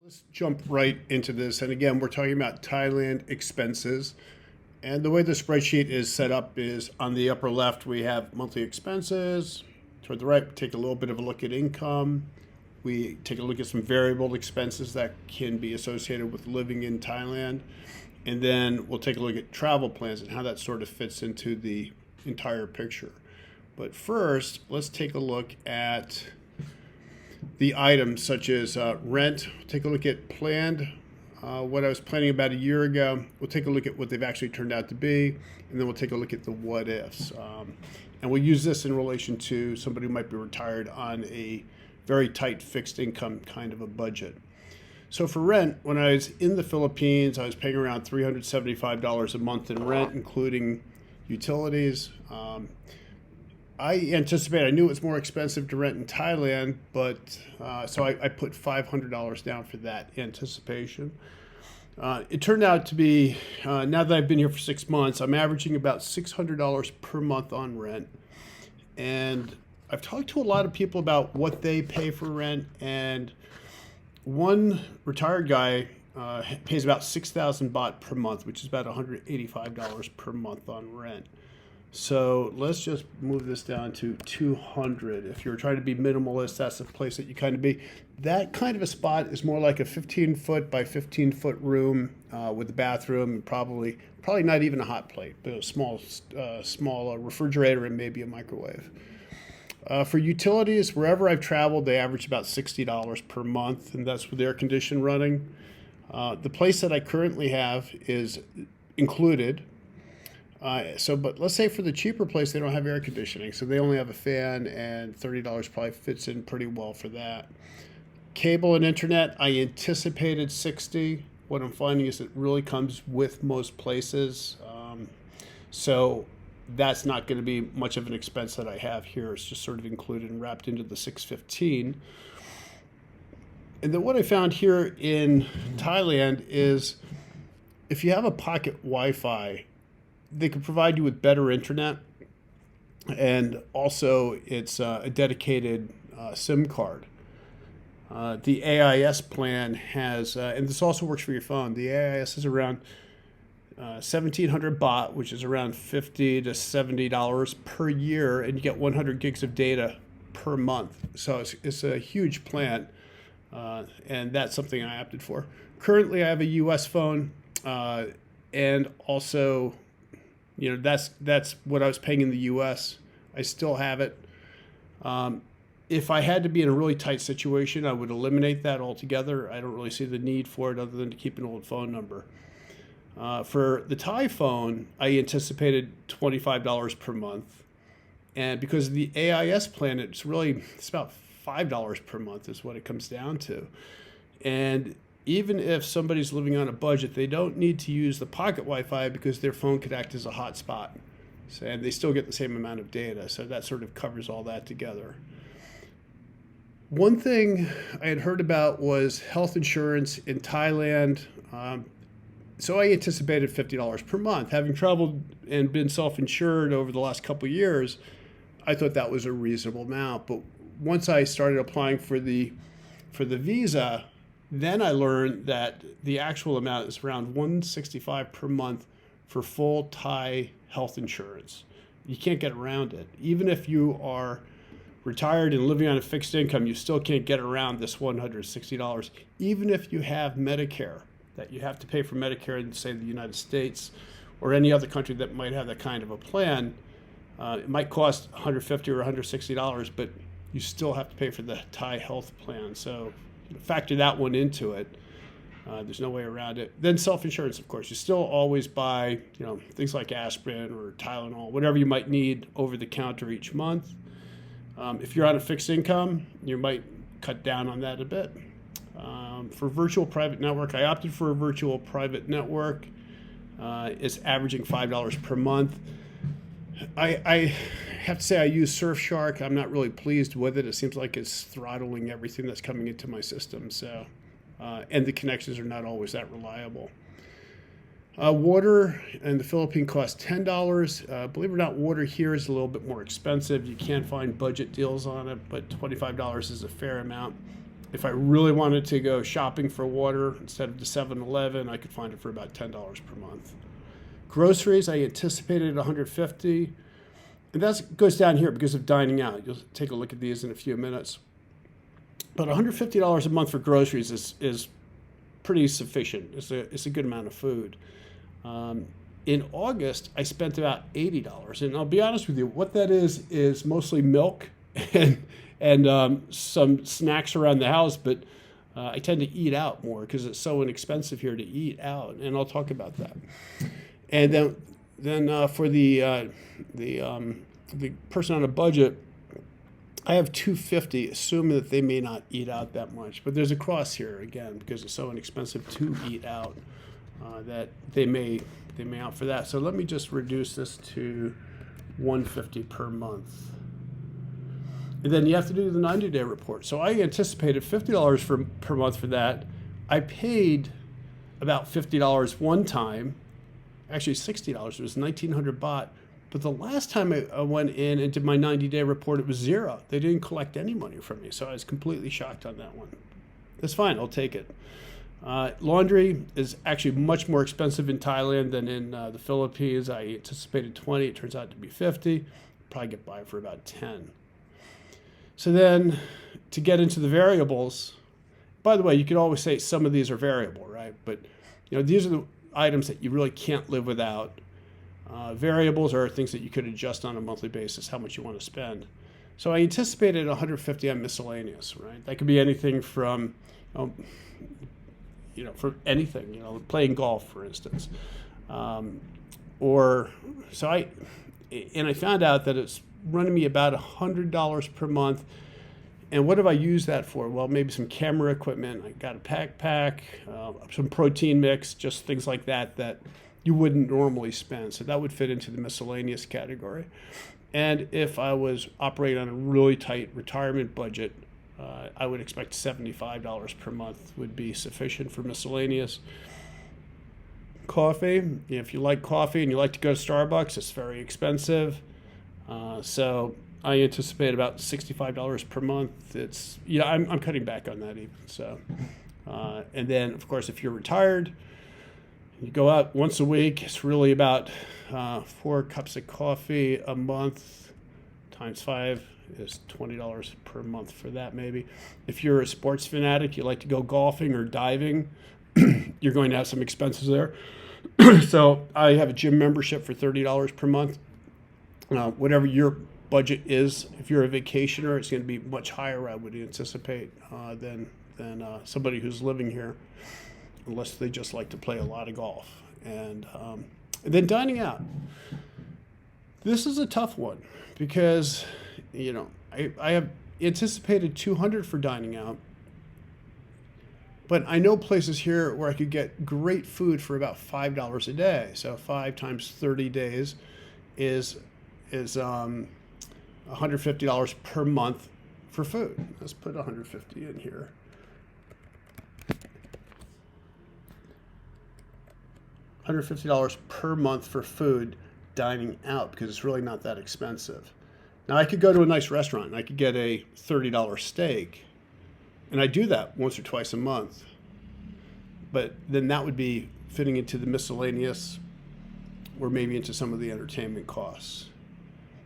Let's jump right into this. And again, we're talking about Thailand expenses. And the way the spreadsheet is set up is on the upper left, we have monthly expenses. Toward the right, we take a little bit of a look at income. We take a look at some variable expenses that can be associated with living in Thailand. And then we'll take a look at travel plans and how that sort of fits into the entire picture. But first, let's take a look at the items such as rent. Take a look at planned, what I was planning about a year ago. We'll take a look at what they've actually turned out to be, and then we'll take a look at the what ifs. And we'll use this in relation to somebody who might be retired on a very tight fixed income kind of a budget. So for rent, when I was in the Philippines, I was paying around $375 a month in rent, including utilities. I knew it was more expensive to rent in Thailand, but so I put $500 down for that anticipation. It turned out to be, now that I've been here for 6 months, I'm averaging about $600 per month on rent. And I've talked to a lot of people about what they pay for rent, and one retired guy pays about 6,000 baht per month, which is about $185 per month on rent. So let's just move this down to 200. If you're trying to be minimalist, that's the place that you kind of be. That kind of a spot is more like a 15-foot by 15-foot room with a bathroom and probably not even a hot plate, but a small refrigerator and maybe a microwave. For utilities, wherever I've traveled, they average about $60 per month, and that's with air conditioning running. The place that I currently have is included. But let's say for the cheaper place, they don't have air conditioning, so they only have a fan, and $30 probably fits in pretty well for that. Cable and internet, I anticipated 60. What I'm finding is it really comes with most places, so that's not going to be much of an expense that I have here. It's just sort of included and wrapped into the 615. And then what I found here in Thailand is if you have a pocket Wi-Fi, they can provide you with better internet, and also it's a dedicated SIM card. The AIS plan has, and this also works for your phone, the AIS is around 1,700 baht, which is around $50 to $70 per year, and you get 100 gigs of data per month. So it's a huge plan, and that's something I opted for. Currently, I have a U.S. phone, and also that's what I was paying in the U.S. I still have it. If I had to be in a really tight situation, I would eliminate that altogether. I don't really see the need for it other than to keep an old phone number. For the Thai phone, I anticipated $25 per month. And because of the AIS plan, it's about $5 per month is what it comes down to. And even if somebody's living on a budget, they don't need to use the pocket Wi-Fi because their phone could act as a hotspot. And they still get the same amount of data. So that sort of covers all that together. One thing I had heard about was health insurance in Thailand. So I anticipated $50 per month. Having traveled and been self-insured over the last couple of years, I thought that was a reasonable amount. But once I started applying for the visa, then I learned that the actual amount is around $165 per month for full Thai health insurance. You can't get around it. Even if you are retired and living on a fixed income, you still can't get around this $160. Even if you have Medicare, that you have to pay for Medicare in, say, the United States or any other country that might have that kind of a plan, it might cost $150 or $160, but you still have to pay for the Thai health plan. So factor that one into it. There's no way around it. Then self-insurance, of course. You still always buy, things like aspirin or Tylenol, whatever you might need over the counter each month. If you're on a fixed income, you might cut down on that a bit. For virtual private network, I opted for a virtual private network. It's averaging $5 per month. I have to say I use Surfshark. I'm not really pleased with it. It seems like it's throttling everything that's coming into my system. So, and the connections are not always that reliable. Water in the Philippines costs $10. Believe it or not, water here is a little bit more expensive. You can find budget deals on it, but $25 is a fair amount. If I really wanted to go shopping for water instead of the 7-Eleven, I could find it for about $10 per month. Groceries, I anticipated 150, and that goes down here because of dining out. You'll take a look at these in a few minutes. But $150 a month for groceries is pretty sufficient. It's a good amount of food. In August, I spent about $80, and I'll be honest with you, what that is mostly milk and some snacks around the house. But I tend to eat out more because it's so inexpensive here to eat out, and I'll talk about that. And then for the person on a budget, I have $250, assuming that they may not eat out that much. But there's a cross here again because it's so inexpensive to eat out that they may opt for that. So let me just reduce this to $150 per month. And then you have to do the 90-day report. So I anticipated $50 per month for that. I paid about $50 one time, actually $60. It was 1,900 baht. But the last time I went in and did my 90-day report, it was zero. They didn't collect any money from me, so I was completely shocked on that one. That's fine, I'll take it. Laundry is actually much more expensive in Thailand than in the Philippines. I anticipated 20, it turns out to be 50. Probably get by for about 10. So then to get into the variables, by the way, you could always say some of these are variable, right? But these are the items that you really can't live without. Variables are things that you could adjust on a monthly basis, how much you want to spend. So I anticipated 150 on miscellaneous, right? That could be anything from, for anything, playing golf, for instance. I found out that it's running me about $100 per month. And what have I used that for? Well, maybe some camera equipment. I got a backpack, some protein mix, just things like that you wouldn't normally spend. So that would fit into the miscellaneous category. And if I was operating on a really tight retirement budget, I would expect $75 per month would be sufficient for miscellaneous. Coffee, if you like coffee and you like to go to Starbucks, it's very expensive. So I anticipate about $65 per month. I'm cutting back on that even. So, and then of course, if you're retired, you go out once a week. It's really about 4 cups of coffee a month times 5 is $20 per month for that maybe. If you're a sports fanatic, you like to go golfing or diving, you're going to have some expenses there. So I have a gym membership for $30 per month. Whatever your budget is, if you're a vacationer, it's going to be much higher, I would anticipate, than somebody who's living here, unless they just like to play a lot of golf. And then dining out. This is a tough one because, I have anticipated 200 for dining out, but I know places here where I could get great food for about $5 a day. So 5 times 30 days is $150 per month for food. Let's put 150 in here. $150 per month for food dining out because it's really not that expensive. Now I could go to a nice restaurant and I could get a $30 steak, and I do that once or twice a month. But then that would be fitting into the miscellaneous or maybe into some of the entertainment costs.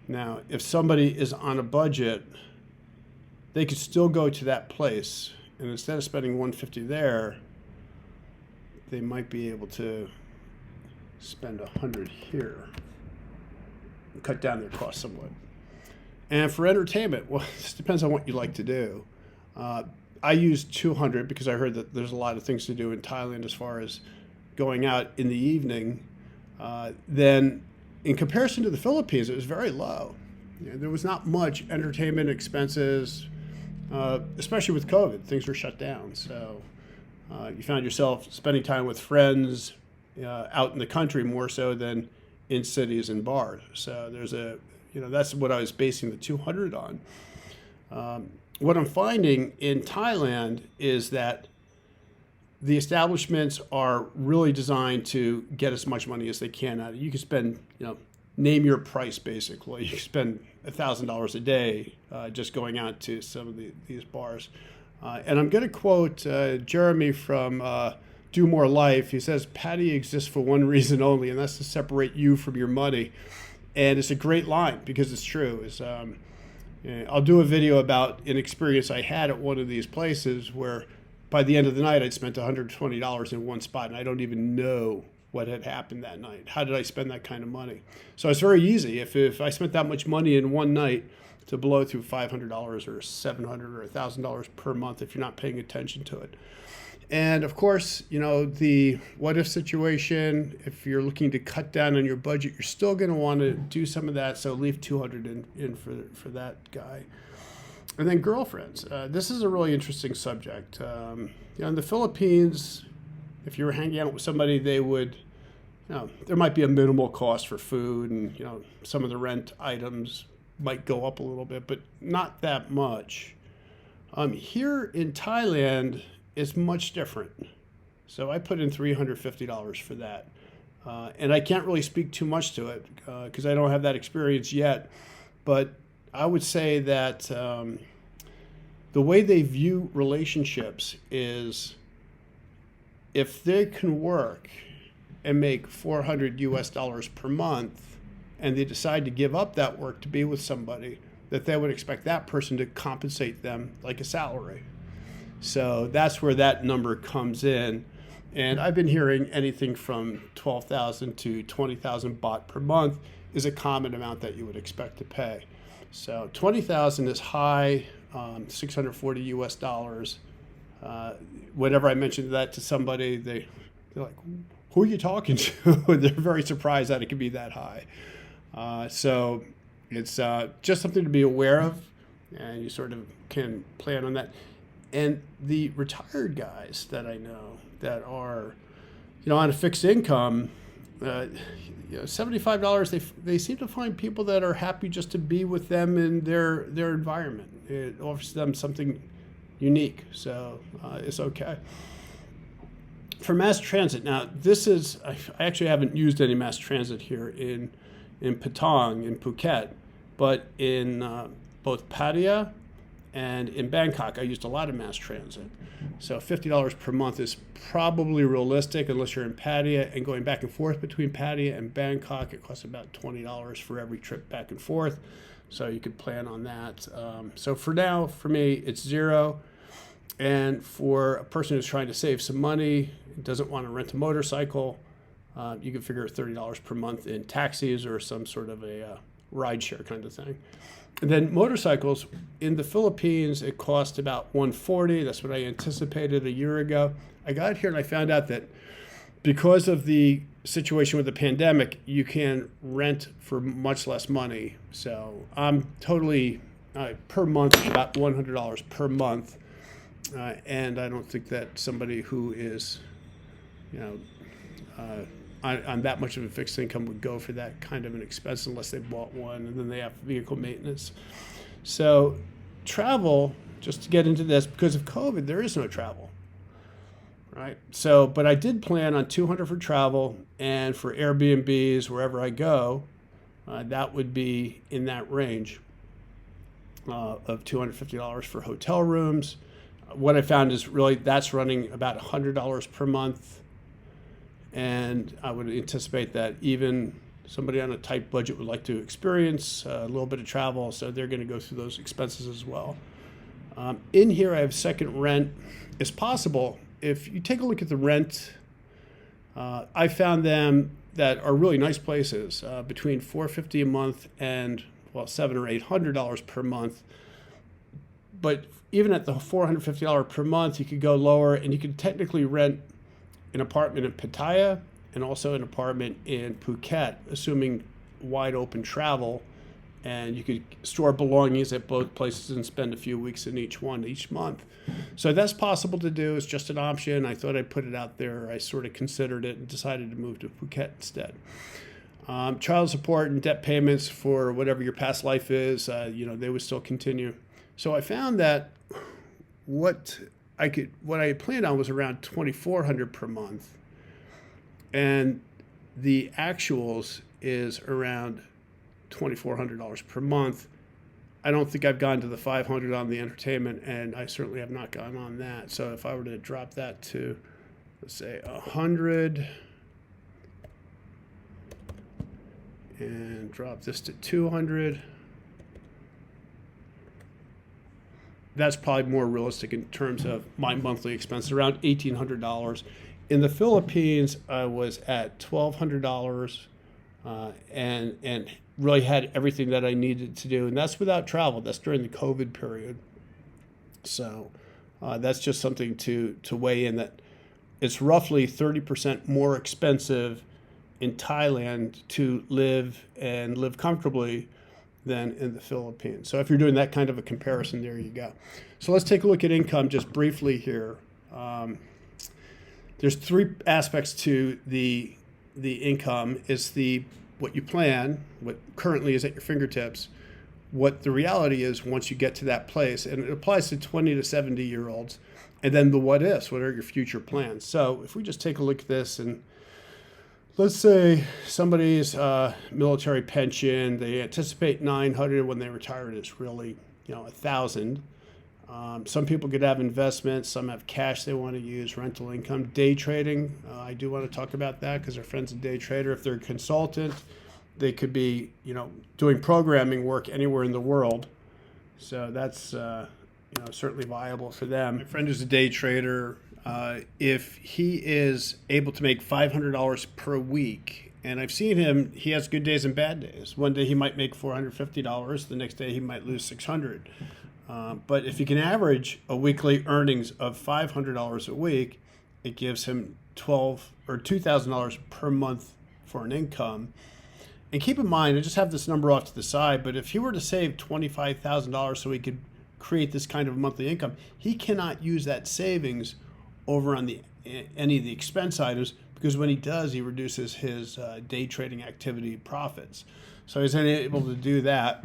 Now, if somebody is on a budget, they could still go to that place, and instead of spending $150 there, they might be able to spend $100 here and cut down their costs somewhat. And for entertainment, well, this depends on what you like to do. I use 200 because I heard that there's a lot of things to do in Thailand as far as going out in the evening. Then in comparison to the Philippines, it was very low. There was not much entertainment expenses, especially with COVID. Things were shut down. So you found yourself spending time with friends out in the country more so than in cities and bars. So that's what I was basing the 200 on. What I'm finding in Thailand is that the establishments are really designed to get as much money as they can out of it. You can spend, name your price basically. You can spend $1,000 a day just going out to some of these bars. And I'm going to quote Jeremy from Do More Life. He says, Patty exists for one reason only, and that's to separate you from your money. And it's a great line because it's true. I'll do a video about an experience I had at one of these places where by the end of the night, I'd spent $120 in one spot, and I don't even know what had happened that night. How did I spend that kind of money? So it's very easy. If I spent that much money in one night, to blow through $500 or $700 or $1,000 per month if you're not paying attention to it. And of course, the what if situation, if you're looking to cut down on your budget, you're still going to want to do some of that. So leave 200 in for that guy. And then girlfriends. This is a really interesting subject. In the Philippines, if you were hanging out with somebody, they would, there might be a minimal cost for food, and some of the rent items might go up a little bit, but not that much. Here in Thailand, it's much different. So I put in $350 for that. And I can't really speak too much to it because I don't have that experience yet. But I would say that the way they view relationships is if they can work and make $400 per month, and they decide to give up that work to be with somebody, that they would expect that person to compensate them like a salary. So that's where that number comes in. And I've been hearing anything from 12,000 to 20,000 baht per month is a common amount that you would expect to pay. So 20,000 is high, $640. Whenever I mention that to somebody, they're like, who are you talking to? They're very surprised that it can be that high. So it's just something to be aware of, and you sort of can plan on that. And the retired guys that I know that are, on a fixed income, $75, they seem to find people that are happy just to be with them in their environment. It offers them something unique, so it's okay. For mass transit, now I actually haven't used any mass transit here in Patong, in Phuket, but in both Pattaya and in Bangkok, I used a lot of mass transit. So $50 per month is probably realistic unless you're in Pattaya, and going back and forth between Pattaya and Bangkok, it costs about $20 for every trip back and forth. So you could plan on that. So for now, for me, it's zero. And for a person who's trying to save some money, doesn't want to rent a motorcycle, you can figure $30 per month in taxis or some sort of a rideshare kind of thing. And then motorcycles in the Philippines, it cost about $140. That's what I anticipated a year ago. I got here and I found out that because of the situation with the pandemic, you can rent for much less money. So I'm totally per month about $100 per month, and I don't think that somebody who is, on that much of a fixed income would go for that kind of an expense unless they bought one, and then they have vehicle maintenance. So travel, just to get into this, because of COVID, there is no travel, right? So, but I did plan on $200 for travel, and for Airbnbs, wherever I go, that would be in that range of $250 for hotel rooms. What I found is really that's running about $100 per month. And I would anticipate that even somebody on a tight budget would like to experience a little bit of travel, so they're going to go through those expenses as well. In here, I have second rent. It's possible, if you take a look at the rent, I found them that are really nice places, between $450 a month and, $700 or $800 per month. But even at the $450 per month, you could go lower, and you could technically rent an apartment in Pattaya and also an apartment in Phuket, assuming wide open travel. And you could store belongings at both places and spend a few weeks in each one each month. So that's possible to do. It's just an option. I thought I'd put it out there. I sort of considered it and decided to move to Phuket instead. Child support and debt payments for whatever your past life is, they would still continue. So I found that what I had planned on was around $2,400 per month, and the actuals is around $2,400 per month I don't think I've gone to the 500 on the entertainment, and I certainly have not gone on that. So if I were to drop that to, let's say, 100, and drop this to 200, that's probably more realistic in terms of my monthly expense, around $1,800. In the Philippines, I was at $1,200, and really had everything that I needed to do, and that's without travel. That's during the COVID period. So that's just something to weigh in, that it's roughly 30% more expensive in Thailand to live and live comfortably than in the Philippines. So if you're doing that kind of a comparison, there you go. So let's take a look at income just briefly here. There's three aspects to the income. It's what you plan, what currently is at your fingertips, what the reality is once you get to that place, and it applies to 20 to 70-year-olds, and then the what ifs, what are your future plans. So if we just take a look at this, and let's say somebody's military pension, they anticipate 900 when they retire, it's really 1,000. Some people could have investments, some have cash they want to use, rental income, day trading. I do want to talk about that because our friend's a day trader. If they're a consultant, they could be doing programming work anywhere in the world. So that's certainly viable for them. My friend is a day trader. If he is able to make $500 per week, and I've seen him, he has good days and bad days. One day he might make $450, the next day he might lose $600. But if he can average a weekly earnings of $500 a week, it gives him $2,000 per month for an income. And keep in mind, I just have this number off to the side, but if he were to save $25,000 so he could create this kind of monthly income, he cannot use that savings over on any of the expense items, because when he does, he reduces his day trading activity profits. So he's unable to do that.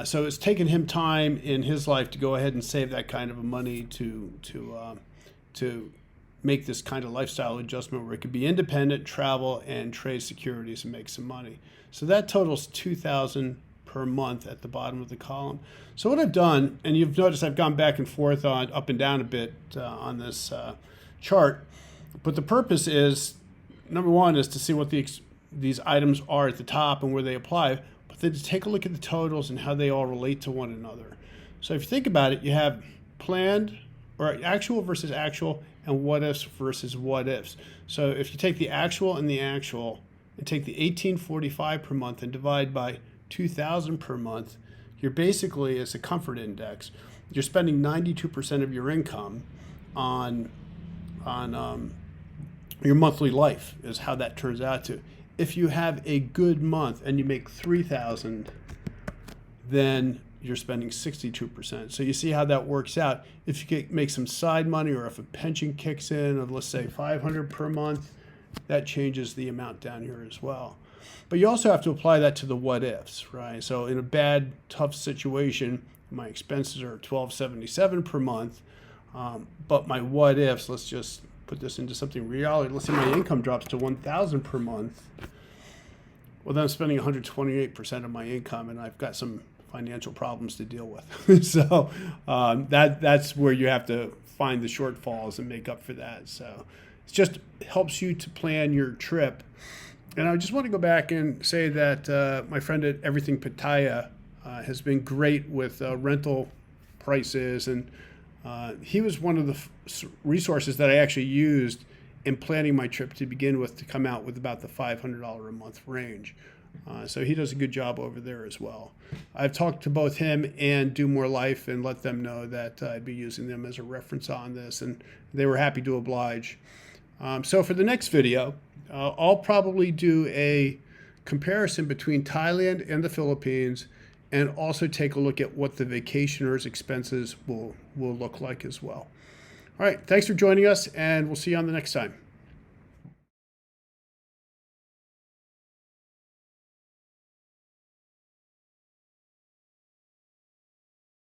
So it's taken him time in his life to go ahead and save that kind of money to make this kind of lifestyle adjustment where it could be independent, travel, and trade securities and make some money. So that totals $2,000 per month at the bottom of the column. So what I've done, and you've noticed I've gone back and forth on up and down a bit on this chart, but the purpose is, number one, is to see what these items are at the top and where they apply, but then to take a look at the totals and how they all relate to one another. So if you think about it, you have planned, or actual versus actual, and what ifs versus what ifs. So if you take the actual and take the $1,845 per month and divide by 2,000 per month, you're basically, as a comfort index, you're spending 92% of your income on your monthly life, is how that turns out to. If you have a good month and you make 3,000, then you're spending 62%. So you see how that works out. If you make some side money, or if a pension kicks in of, let's say, 500 per month, that changes the amount down here as well. But you also have to apply that to the what ifs, right? So in a bad, tough situation, my expenses are $1,277 per month, but my what ifs, let's just put this into something reality. Let's say my income drops to $1,000 per month. Well, then I'm spending 128% of my income, and I've got some financial problems to deal with. So that's where you have to find the shortfalls and make up for that. So it just helps you to plan your trip. And I just want to go back and say that my friend at Everything Pattaya has been great with rental prices, and he was one of the resources that I actually used in planning my trip to begin with, to come out with about the $500 a month range. So he does a good job over there as well. I've talked to both him and Do More Life and let them know that I'd be using them as a reference on this, and they were happy to oblige. So for the next video, I'll probably do a comparison between Thailand and the Philippines, and also take a look at what the vacationer's expenses will look like as well. All right, thanks for joining us, and we'll see you on the next time.